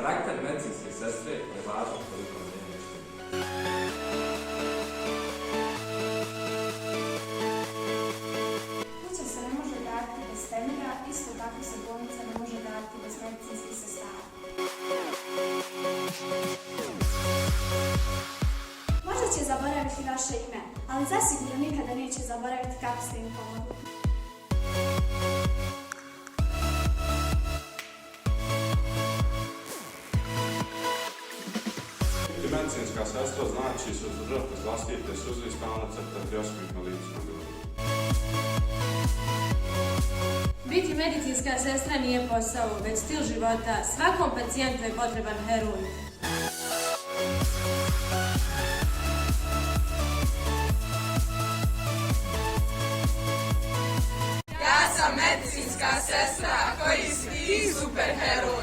Karakter medicinske sestre je važan koliko ne nešto. Kuća se ne može graditi bez temelja, isto tako se bolnica ne može graditi bez medicinskih sestara. Možda će zaboraviti vaše ime, ali zasigurno nikada neće zaboraviti kako ste im pomogli. Medicinska sestra znači se uzdržati iz vlastite suze i stalno crtati osmih na licu na grudi. Biti medicinska sestra nije posao, već stil života. Svakom pacijentu je potreban heroin. Ja sam medicinska sestra, a koji si ti superheroj.